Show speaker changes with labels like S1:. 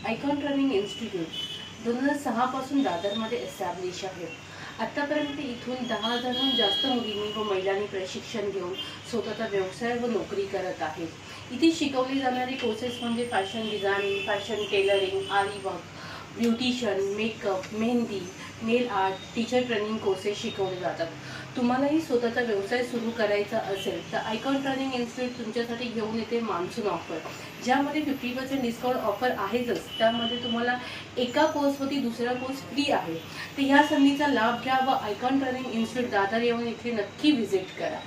S1: Icon training institute 2006 पासून दादरमध्ये establish आहे। आतापर्यंत इथून 10,000हून जास्त मुलींनी व महिलांनी प्रशिक्षण घेऊन स्वतःचा व्यवसाय व नोकरी करत आहेत। इथे शिकवली जाणारी कोर्सेस म्हणजे फॅशन डिझायनिंग, फॅशन टेलरिंग, आरी वर्क, ब्युटिशियन, मेकअप, मेहंदी, नेल आर्ट, टीचर ट्रेनिंग कोर्सेस शिकवले जातात। तुम्हालाही स्वतःचा व्यवसाय सुरू करायचा असेल तर आयकॉन ट्रेनिंग इन्स्टिट्यूट तुमच्यासाठी घेऊन येते मान्सून ऑफर, ज्यामध्ये 50% डिस्काउंट ऑफर आहेच। त्यामध्ये तुम्हाला एका कोर्सवरती दुसरा कोर्स फ्री आहे। तर ह्या संधीचा लाभ घ्या व आयकॉन ट्रेनिंग इन्स्टिट्यूट दादर येऊन इथे नक्की व्हिजिट करा।